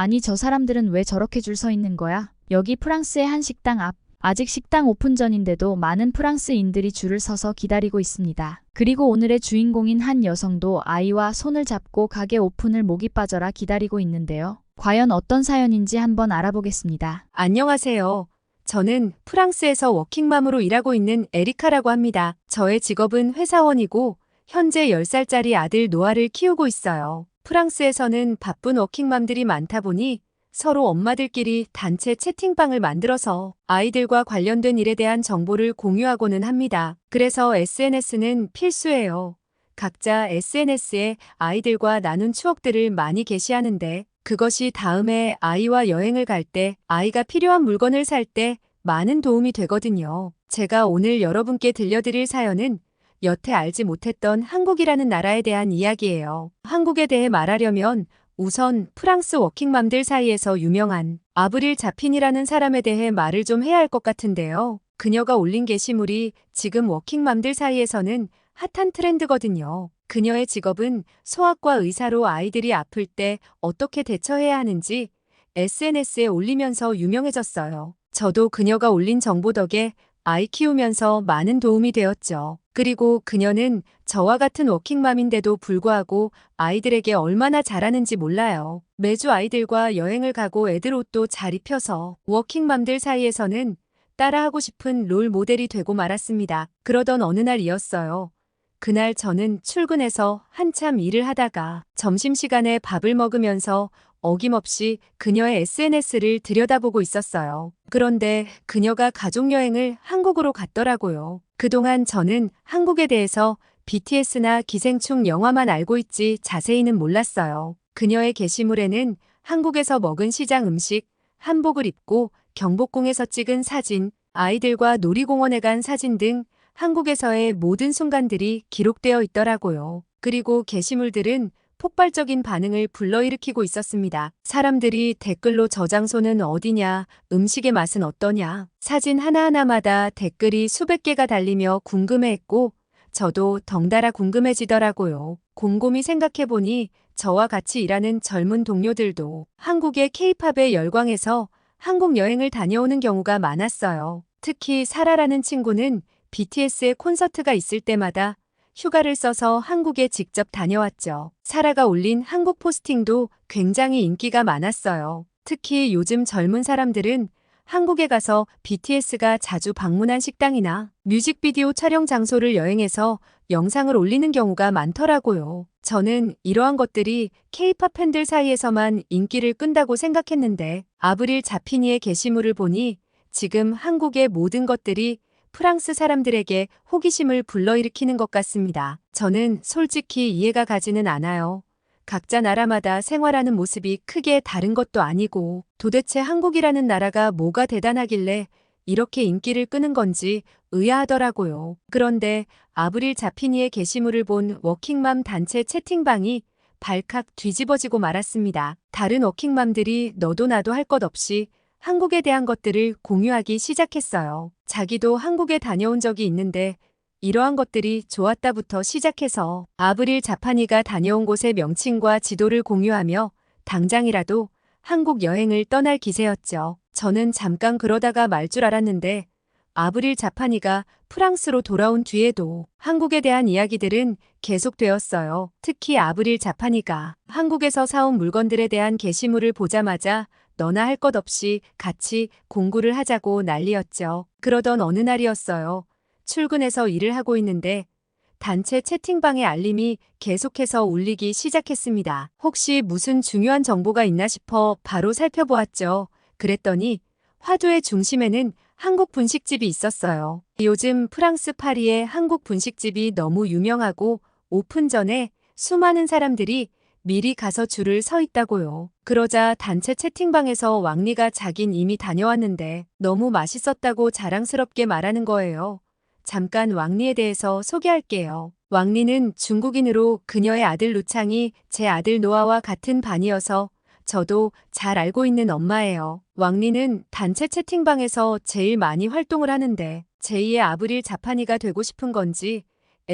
아니 저 사람들은 왜 저렇게 줄 서 있는 거야? 여기 프랑스의 한 식당 앞. 아직 식당 오픈 전인데도 많은 프랑스인들이 줄을 서서 기다리고 있습니다. 그리고 오늘의 주인공인 한 여성도 아이와 손을 잡고 가게 오픈을 목이 빠져라 기다리고 있는데요. 과연 어떤 사연인지 한번 알아보겠습니다. 안녕하세요. 저는 프랑스에서 워킹맘으로 일하고 있는 에리카라고 합니다. 저의 직업은 회사원이고 현재 10살짜리 아들 노아를 키우고 있어요. 프랑스에서는 바쁜 워킹맘들이 많다 보니 서로 엄마들끼리 단체 채팅방을 만들어서 아이들과 관련된 일에 대한 정보를 공유하고는 합니다. 그래서 SNS는 필수예요. 각자 SNS에 아이들과 나눈 추억들을 많이 게시하는데 그것이 다음에 아이와 여행을 갈 때, 아이가 필요한 물건을 살 때 많은 도움이 되거든요. 제가 오늘 여러분께 들려드릴 사연은 여태 알지 못했던 한국이라는 나라에 대한 이야기예요. 한국에 대해 말하려면 우선 프랑스 워킹맘들 사이에서 유명한 아브릴 자핀이라는 사람에 대해 말을 좀 해야 할 것 같은데요. 그녀가 올린 게시물이 지금 워킹맘들 사이에서는 핫한 트렌드거든요. 그녀의 직업은 소아과 의사로 아이들이 아플 때 어떻게 대처해야 하는지 SNS에 올리면서 유명해졌어요. 저도 그녀가 올린 정보 덕에 아이 키우면서 많은 도움이 되었죠. 그리고 그녀는 저와 같은 워킹맘인데도 불구하고 아이들에게 얼마나 잘하는지 몰라요. 매주 아이들과 여행을 가고 애들 옷도 잘 입혀서 워킹맘들 사이에서는 따라하고 싶은 롤 모델이 되고 말았습니다. 그러던 어느 날이었어요. 그날 저는 출근해서 한참 일을 하다가 점심시간에 밥을 먹으면서 어김없이 그녀의 SNS를 들여다보고 있었어요. 그런데 그녀가 가족여행을 한국으로 갔더라고요. 그동안 저는 한국에 대해서 BTS나 기생충 영화만 알고 있지 자세히는 몰랐어요. 그녀의 게시물에는 한국에서 먹은 시장 음식, 한복을 입고 경복궁에서 찍은 사진, 아이들과 놀이공원에 간 사진 등 한국에서의 모든 순간들이 기록되어 있더라고요. 그리고 게시물들은 폭발적인 반응을 불러일으키고 있었습니다. 사람들이 댓글로 저 장소는 어디냐, 음식의 맛은 어떠냐, 사진 하나하나마다 댓글이 수백 개가 달리며 궁금해했고 저도 덩달아 궁금해지더라고요. 곰곰이 생각해보니 저와 같이 일하는 젊은 동료들도 한국의 K-팝에 열광해서 한국 여행을 다녀오는 경우가 많았어요. 특히 사라라는 친구는 BTS의 콘서트가 있을 때마다 휴가를 써서 한국에 직접 다녀왔죠. 사라가 올린 한국 포스팅도 굉장히 인기가 많았어요. 특히 요즘 젊은 사람들은 한국에 가서 BTS가 자주 방문한 식당이나 뮤직비디오 촬영 장소를 여행해서 영상을 올리는 경우가 많더라고요. 저는 이러한 것들이 K-팝 팬들 사이에서만 인기를 끈다고 생각했는데 아브릴 자피니의 게시물을 보니 지금 한국의 모든 것들이 프랑스 사람들에게 호기심을 불러일으키는 것 같습니다. 저는 솔직히 이해가 가지는 않아요. 각자 나라마다 생활하는 모습이 크게 다른 것도 아니고 도대체 한국이라는 나라가 뭐가 대단하길래 이렇게 인기를 끄는 건지 의아하더라고요. 그런데 아브릴 자피니의 게시물을 본 워킹맘 단체 채팅방이 발칵 뒤집어지고 말았습니다. 다른 워킹맘들이 너도 나도 할 것 없이 한국에 대한 것들을 공유하기 시작했어요. 자기도 한국에 다녀온 적이 있는데 이러한 것들이 좋았다부터 시작해서 아브릴 자파니가 다녀온 곳의 명칭과 지도를 공유하며 당장이라도 한국 여행을 떠날 기세였죠. 저는 잠깐 그러다가 말 줄 알았는데 아브릴 자파니가 프랑스로 돌아온 뒤에도 한국에 대한 이야기들은 계속되었어요. 특히 아브릴 자파니가 한국에서 사온 물건들에 대한 게시물을 보자마자 너나 할 것 없이 같이 공구를 하자고 난리였죠. 그러던 어느 날이었어요. 출근해서 일을 하고 있는데 단체 채팅방의 알림이 계속해서 울리기 시작했습니다. 혹시 무슨 중요한 정보가 있나 싶어 바로 살펴보았죠. 그랬더니 화두의 중심에는 한국 분식집이 있었어요. 요즘 프랑스 파리의 한국 분식집이 너무 유명하고 오픈 전에 수많은 사람들이 미리 가서 줄을 서 있다고요. 그러자 단체 채팅방에서 왕리가 자긴 이미 다녀왔는데 너무 맛있었다고 자랑스럽게 말하는 거예요. 잠깐 왕리에 대해서 소개할게요. 왕리는 중국인으로 그녀의 아들 루창이 제 아들 노아와 같은 반이어서 저도 잘 알고 있는 엄마예요. 왕리는 단체 채팅방에서 제일 많이 활동을 하는데 제2의 아브릴 자파니가 되고 싶은 건지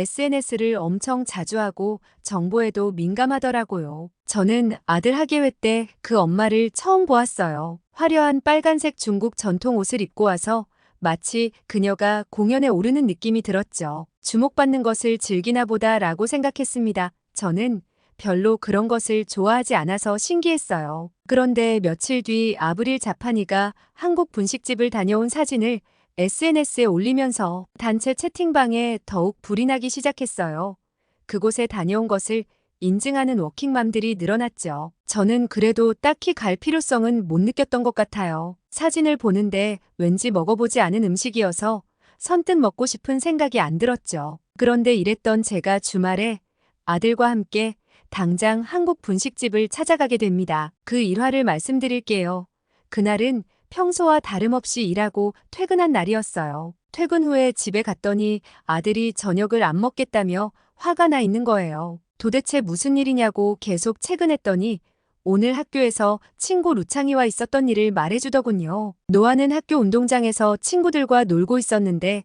SNS를 엄청 자주 하고 정보에도 민감하더라고요. 저는 아들 학예회 때 그 엄마를 처음 보았어요. 화려한 빨간색 중국 전통 옷을 입고 와서 마치 그녀가 공연에 오르는 느낌이 들었죠. 주목받는 것을 즐기나 보다라고 생각했습니다. 저는 별로 그런 것을 좋아하지 않아서 신기했어요. 그런데 며칠 뒤 아브릴 자파니가 한국 분식집을 다녀온 사진을 SNS에 올리면서 단체 채팅방에 더욱 불이 나기 시작했어요. 그곳에 다녀온 것을 인증하는 워킹맘들이 늘어났죠. 저는 그래도 딱히 갈 필요성은 못 느꼈던 것 같아요. 사진을 보는데 왠지 먹어보지 않은 음식이어서 선뜻 먹고 싶은 생각이 안 들었죠. 그런데 이랬던 제가 주말에 아들과 함께 당장 한국 분식집을 찾아가게 됩니다. 그 일화를 말씀드릴게요. 그날은 평소와 다름없이 일하고 퇴근한 날이었어요. 퇴근 후에 집에 갔더니 아들이 저녁을 안 먹겠다며 화가 나 있는 거예요. 도대체 무슨 일이냐고 계속 체근했더니 오늘 학교에서 친구 루창이와 있었던 일을 말해주더군요. 노아는 학교 운동장에서 친구들과 놀고 있었는데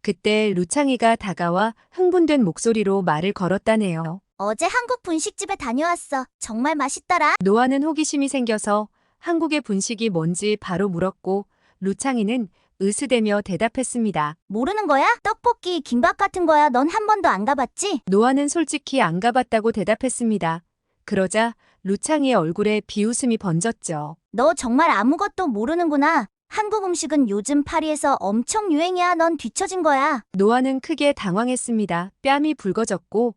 그때 루창이가 다가와 흥분된 목소리로 말을 걸었다네요. 어제 한국 분식집에 다녀왔어. 정말 맛있더라. 노아는 호기심이 생겨서 한국의 분식이 뭔지 바로 물었고 루창이는 으스대며 대답했습니다. 모르는 거야? 떡볶이, 김밥 같은 거야. 넌 한 번도 안 가봤지? 노아는 솔직히 안 가봤다고 대답했습니다. 그러자 루창이의 얼굴에 비웃음이 번졌죠. 너 정말 아무것도 모르는구나. 한국 음식은 요즘 파리에서 엄청 유행이야. 넌 뒤처진 거야. 노아는 크게 당황했습니다. 뺨이 붉어졌고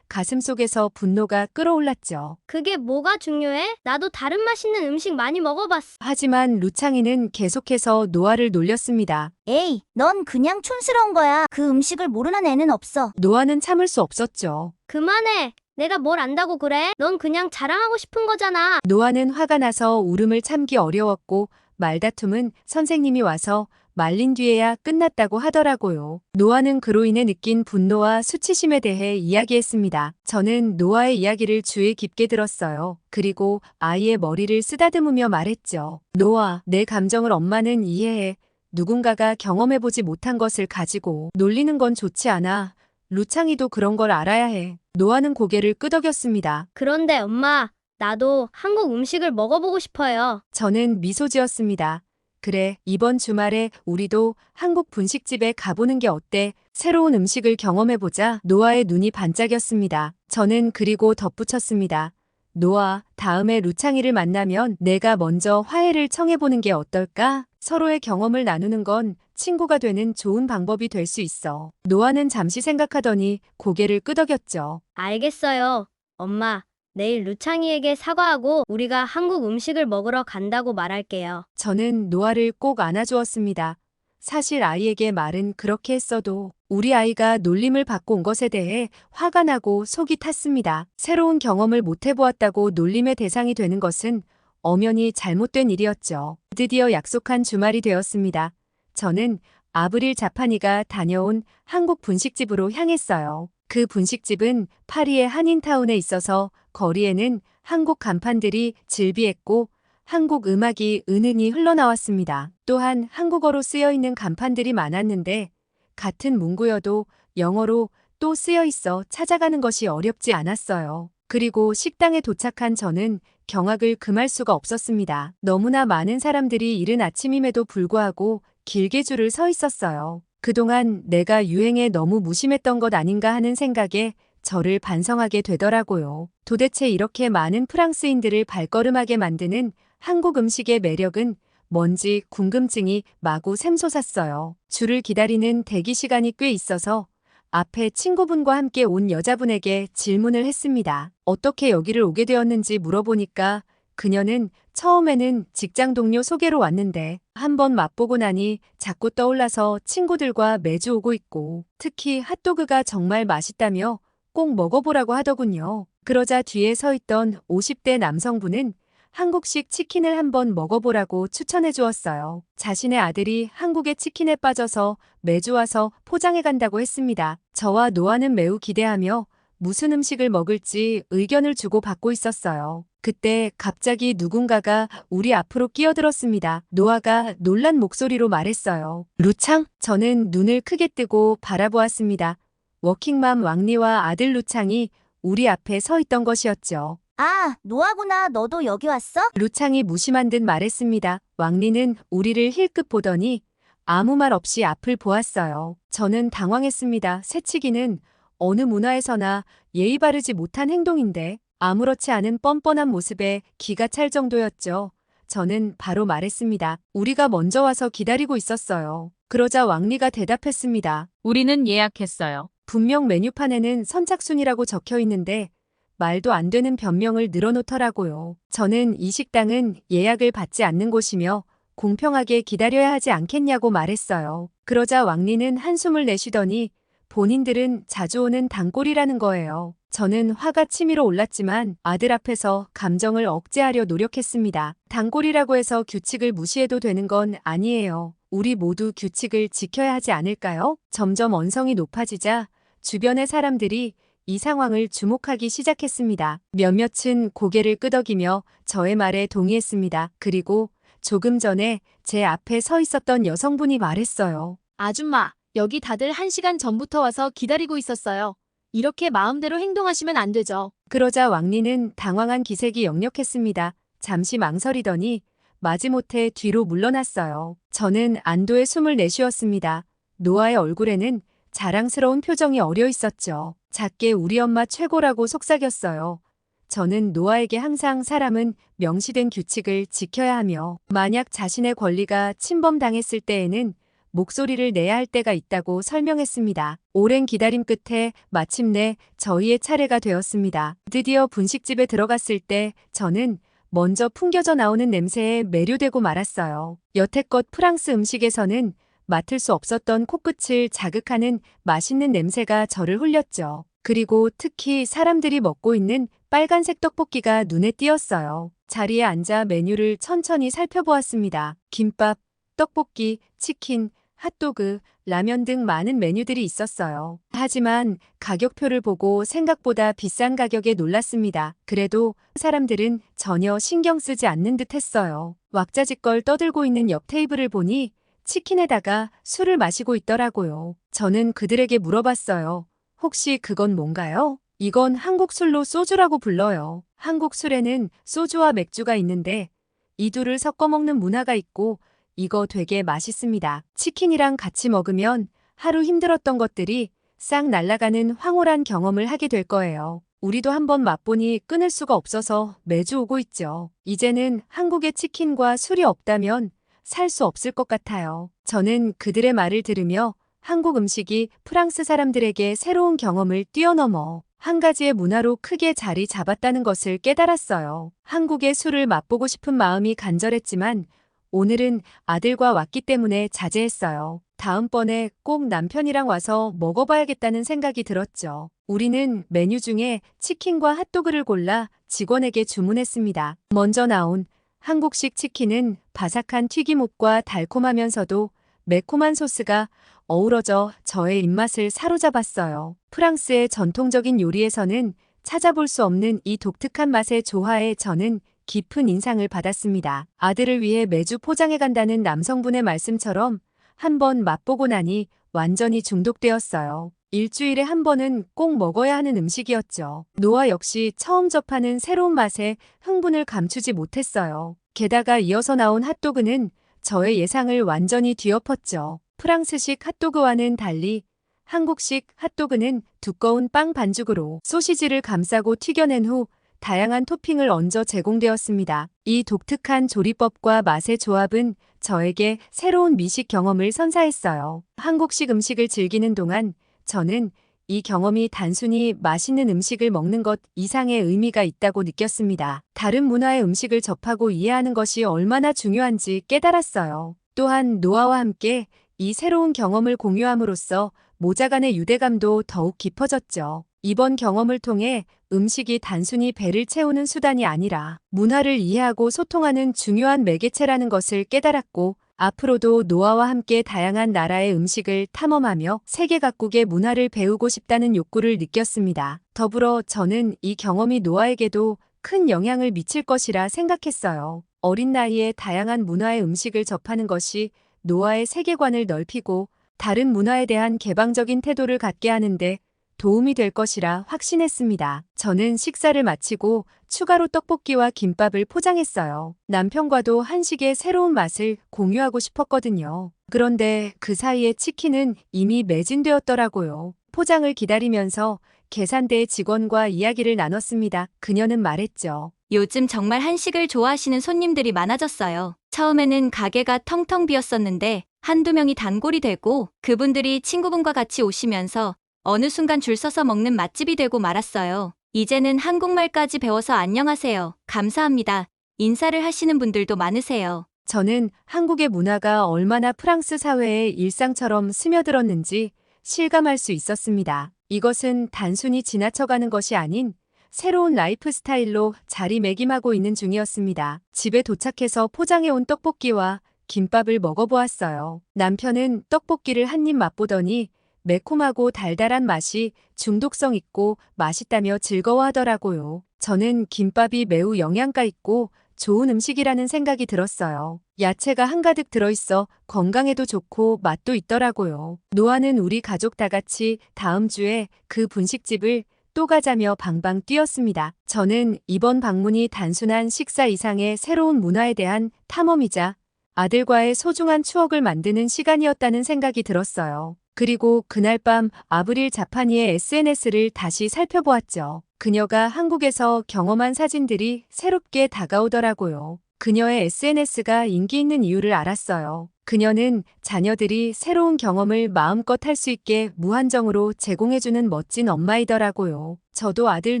가슴속에서 분노가 끓어올랐죠. 그게 뭐가 중요해? 나도 다른 맛있는 음식 많이 먹어봤어. 하지만 루창이는 계속해서 노아를 놀렸습니다. 에이, 넌 그냥 촌스러운 거야. 그 음식을 모르는 애는 없어. 노아는 참을 수 없었죠. 그만해. 내가 뭘 안다고 그래? 넌 그냥 자랑하고 싶은 거잖아. 노아는 화가 나서 울음을 참기 어려웠고 말다툼은 선생님이 와서 말린 뒤에야 끝났다고 하더라고요. 노아는 그로 인해 느낀 분노와 수치심에 대해 이야기했습니다. 저는 노아의 이야기를 주의 깊게 들었어요. 그리고 아이의 머리를 쓰다듬으며 말했죠. 노아, 내 감정을 엄마는 이해해. 누군가가 경험해보지 못한 것을 가지고 놀리는 건 좋지 않아. 루창이도 그런 걸 알아야 해. 노아는 고개를 끄덕였습니다. 그런데 엄마, 나도 한국 음식을 먹어보고 싶어요. 저는 미소 지었습니다. 그래, 이번 주말에 우리도 한국 분식집에 가보는 게 어때? 새로운 음식을 경험해보자. 노아의 눈이 반짝였습니다. 저는 그리고 덧붙였습니다. 노아, 다음에 루창이를 만나면 내가 먼저 화해를 청해보는 게 어떨까? 서로의 경험을 나누는 건 친구가 되는 좋은 방법이 될 수 있어. 노아는 잠시 생각하더니 고개를 끄덕였죠. 알겠어요. 엄마, 내일 루창이에게 사과하고 우리가 한국 음식을 먹으러 간다고 말할게요. 저는 노아를 꼭 안아주었습니다. 사실 아이에게 말은 그렇게 했어도 우리 아이가 놀림을 받고 온 것에 대해 화가 나고 속이 탔습니다. 새로운 경험을 못 해보았다고 놀림의 대상이 되는 것은 엄연히 잘못된 일이었죠. 드디어 약속한 주말이 되었습니다. 저는 아브릴 자파니가 다녀온 한국 분식집으로 향했어요. 그 분식집은 파리의 한인타운에 있어서 거리에는 한국 간판들이 질비했고 한국 음악이 은은히 흘러나왔습니다. 또한 한국어로 쓰여 있는 간판들이 많았는데 같은 문구여도 영어로 또 쓰여 있어 찾아가는 것이 어렵지 않았어요. 그리고 식당에 도착한 저는 경악을 금할 수가 없었습니다. 너무나 많은 사람들이 이른 아침임에도 불구하고 길게 줄을 서 있었어요. 그동안 내가 유행에 너무 무심했던 것 아닌가 하는 생각에 저를 반성하게 되더라고요. 도대체 이렇게 많은 프랑스인들을 발걸음하게 만드는 한국 음식의 매력은 뭔지 궁금증이 마구 샘솟았어요. 줄을 기다리는 대기 시간이 꽤 있어서 앞에 친구분과 함께 온 여자분에게 질문을 했습니다. 어떻게 여기를 오게 되었는지 물어보니까 그녀는 처음에는 직장 동료 소개로 왔는데 한번 맛보고 나니 자꾸 떠올라서 친구들과 매주 오고 있고 특히 핫도그가 정말 맛있다며 꼭 먹어보라고 하더군요. 그러자 뒤에 서 있던 50대 남성분은 한국식 치킨을 한번 먹어보라고 추천해 주었어요. 자신의 아들이 한국의 치킨에 빠져서 매주 와서 포장해 간다고 했습니다. 저와 노아는 매우 기대하며 무슨 음식을 먹을지 의견을 주고받고 있었어요. 그때 갑자기 누군가가 우리 앞으로 끼어들었습니다. 노아가 놀란 목소리로 말했어요. 루창? 저는 눈을 크게 뜨고 바라보았습니다. 워킹맘 왕리와 아들 루창이 우리 앞에 서 있던 것이었죠. 아, 노아구나. 너도 여기 왔어? 루창이 무심한 듯 말했습니다. 왕리는 우리를 힐끗 보더니 아무 말 없이 앞을 보았어요. 저는 당황했습니다. 새치기는 어느 문화에서나 예의 바르지 못한 행동인데 아무렇지 않은 뻔뻔한 모습에 기가 찰 정도였죠. 저는 바로 말했습니다. 우리가 먼저 와서 기다리고 있었어요. 그러자 왕리가 대답했습니다. 우리는 예약했어요. 분명 메뉴판에는 선착순이라고 적혀 있는데 말도 안 되는 변명을 늘어놓더라고요. 저는 이 식당은 예약을 받지 않는 곳이며 공평하게 기다려야 하지 않겠냐고 말했어요. 그러자 왕리는 한숨을 내쉬더니 본인들은 자주 오는 단골이라는 거예요. 저는 화가 치밀어 올랐지만 아들 앞에서 감정을 억제하려 노력했습니다. 단골이라고 해서 규칙을 무시해도 되는 건 아니에요. 우리 모두 규칙을 지켜야 하지 않을까요? 점점 언성이 높아지자 주변의 사람들이 이 상황을 주목하기 시작했습니다. 몇몇은 고개를 끄덕이며 저의 말에 동의했습니다. 그리고 조금 전에 제 앞에 서 있었던 여성분이 말했어요. 아줌마, 여기 다들 1시간 전부터 와서 기다리고 있었어요. 이렇게 마음대로 행동하시면 안 되죠. 그러자 왕리는 당황한 기색이 역력했습니다. 잠시 망설이더니 마지못해 뒤로 물러났어요. 저는 안도의 숨을 내쉬었습니다. 노아의 얼굴에는 자랑스러운 표정이 어려 있었죠. 작게 우리 엄마 최고라고 속삭였어요. 저는 노아에게 항상 사람은 명시된 규칙을 지켜야 하며 만약 자신의 권리가 침범당했을 때에는 목소리를 내야 할 때가 있다고 설명했습니다. 오랜 기다림 끝에 마침내 저희의 차례가 되었습니다. 드디어 분식집에 들어갔을 때 저는 먼저 풍겨져 나오는 냄새에 매료되고 말았어요. 여태껏 프랑스 음식에서는 맡을 수 없었던 코끝을 자극하는 맛있는 냄새가 저를 홀렸죠. 그리고 특히 사람들이 먹고 있는 빨간색 떡볶이가 눈에 띄었어요. 자리에 앉아 메뉴를 천천히 살펴보았습니다. 김밥, 떡볶이, 치킨, 핫도그, 라면 등 많은 메뉴들이 있었어요. 하지만 가격표를 보고 생각보다 비싼 가격에 놀랐습니다. 그래도 사람들은 전혀 신경 쓰지 않는 듯 했어요. 왁자지껄 떠들고 있는 옆 테이블을 보니 치킨에다가 술을 마시고 있더라고요. 저는 그들에게 물어봤어요. 혹시 그건 뭔가요? 이건 한국 술로 소주라고 불러요. 한국 술에는 소주와 맥주가 있는데 이 둘을 섞어 먹는 문화가 있고 이거 되게 맛있습니다. 치킨이랑 같이 먹으면 하루 힘들었던 것들이 싹 날아가는 황홀한 경험을 하게 될 거예요. 우리도 한번 맛보니 끊을 수가 없어서 매주 오고 있죠. 이제는 한국에 치킨과 술이 없다면 살 수 없을 것 같아요. 저는 그들의 말을 들으며 한국 음식이 프랑스 사람들에게 새로운 경험을 뛰어넘어 한 가지의 문화로 크게 자리 잡았다는 것을 깨달았어요. 한국의 술을 맛보고 싶은 마음이 간절했지만 오늘은 아들과 왔기 때문에 자제했어요. 다음번에 꼭 남편이랑 와서 먹어봐야겠다는 생각이 들었죠. 우리는 메뉴 중에 치킨과 핫도그를 골라 직원에게 주문했습니다. 먼저 나온 한국식 치킨은 바삭한 튀김옷과 달콤하면서도 매콤한 소스가 어우러져 저의 입맛을 사로잡았어요. 프랑스의 전통적인 요리에서는 찾아볼 수 없는 이 독특한 맛의 조화에 저는 깊은 인상을 받았습니다. 아들을 위해 매주 포장해 간다는 남성분의 말씀처럼 한번 맛보고 나니 완전히 중독되었어요. 일주일에 한 번은 꼭 먹어야 하는 음식이었죠. 노아 역시 처음 접하는 새로운 맛에 흥분을 감추지 못했어요. 게다가 이어서 나온 핫도그는 저의 예상을 완전히 뒤엎었죠. 프랑스식 핫도그와는 달리 한국식 핫도그는 두꺼운 빵 반죽으로 소시지를 감싸고 튀겨낸 후 다양한 토핑을 얹어 제공되었습니다. 이 독특한 조리법과 맛의 조합은 저에게 새로운 미식 경험을 선사했어요. 한국식 음식을 즐기는 동안 저는 이 경험이 단순히 맛있는 음식을 먹는 것 이상의 의미가 있다고 느꼈습니다. 다른 문화의 음식을 접하고 이해하는 것이 얼마나 중요한지 깨달았어요. 또한 노아와 함께 이 새로운 경험을 공유함으로써 모자 간의 유대감도 더욱 깊어졌죠. 이번 경험을 통해 음식이 단순히 배를 채우는 수단이 아니라 문화를 이해하고 소통하는 중요한 매개체라는 것을 깨달았고 앞으로도 노아와 함께 다양한 나라의 음식을 탐험하며 세계 각국의 문화를 배우고 싶다는 욕구를 느꼈습니다. 더불어 저는 이 경험이 노아에게도 큰 영향을 미칠 것이라 생각했어요. 어린 나이에 다양한 문화의 음식을 접하는 것이 노아의 세계관을 넓히고 다른 문화에 대한 개방적인 태도를 갖게 하는데 도움이 될 것이라 확신했습니다. 저는 식사를 마치고 추가로 떡볶이와 김밥을 포장했어요. 남편과도 한식의 새로운 맛을 공유하고 싶었거든요. 그런데 그 사이에 치킨은 이미 매진되었더라고요. 포장을 기다리면서 계산대 직원과 이야기를 나눴습니다. 그녀는 말했죠. 요즘 정말 한식을 좋아하시는 손님들이 많아졌어요. 처음에는 가게가 텅텅 비었었는데 한두 명이 단골이 되고 그분들이 친구분과 같이 오시면서 어느 순간 줄 서서 먹는 맛집이 되고 말았어요. 이제는 한국말까지 배워서 안녕하세요. 감사합니다. 인사를 하시는 분들도 많으세요. 저는 한국의 문화가 얼마나 프랑스 사회의 일상처럼 스며들었는지 실감할 수 있었습니다. 이것은 단순히 지나쳐가는 것이 아닌 새로운 라이프 스타일로 자리매김하고 있는 중이었습니다. 집에 도착해서 포장해온 떡볶이와 김밥을 먹어보았어요. 남편은 떡볶이를 한 입 맛보더니 매콤하고 달달한 맛이 중독성 있고 맛있다며 즐거워하더라고요. 저는 김밥이 매우 영양가 있고 좋은 음식이라는 생각이 들었어요. 야채가 한가득 들어있어 건강에도 좋고 맛도 있더라고요. 노아는 우리 가족 다 같이 다음 주에 그 분식집을 또 가자며 방방 뛰었습니다. 저는 이번 방문이 단순한 식사 이상의 새로운 문화에 대한 탐험이자 아들과의 소중한 추억을 만드는 시간이었다는 생각이 들었어요. 그리고 그날 밤 아브릴 자파니의 SNS를 다시 살펴보았죠. 그녀가 한국에서 경험한 사진들이 새롭게 다가오더라고요. 그녀의 SNS가 인기 있는 이유를 알았어요. 그녀는 자녀들이 새로운 경험을 마음껏 할 수 있게 무한정으로 제공해주는 멋진 엄마이더라고요. 저도 아들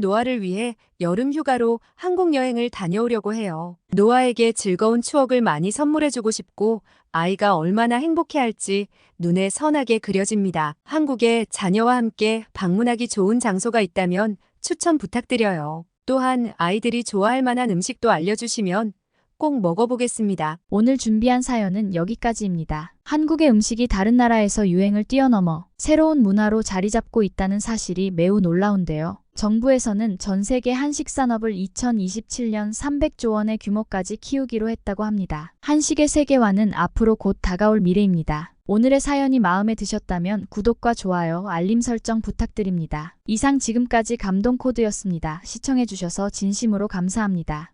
노아를 위해 여름 휴가로 한국 여행을 다녀오려고 해요. 노아에게 즐거운 추억을 많이 선물해주고 싶고 아이가 얼마나 행복해할지 눈에 선하게 그려집니다. 한국에 자녀와 함께 방문하기 좋은 장소가 있다면 추천 부탁드려요. 또한 아이들이 좋아할 만한 음식도 알려주시면 꼭 먹어보겠습니다. 오늘 준비한 사연은 여기까지입니다. 한국의 음식이 다른 나라에서 유행을 뛰어넘어 새로운 문화로 자리 잡고 있다는 사실이 매우 놀라운데요. 정부에서는 전 세계 한식 산업을 2027년 300조 원의 규모까지 키우기로 했다고 합니다. 한식의 세계화는 앞으로 곧 다가올 미래입니다. 오늘의 사연이 마음에 드셨다면 구독과 좋아요, 알림 설정 부탁드립니다. 이상 지금까지 감동 코드였습니다. 시청해주셔서 진심으로 감사합니다.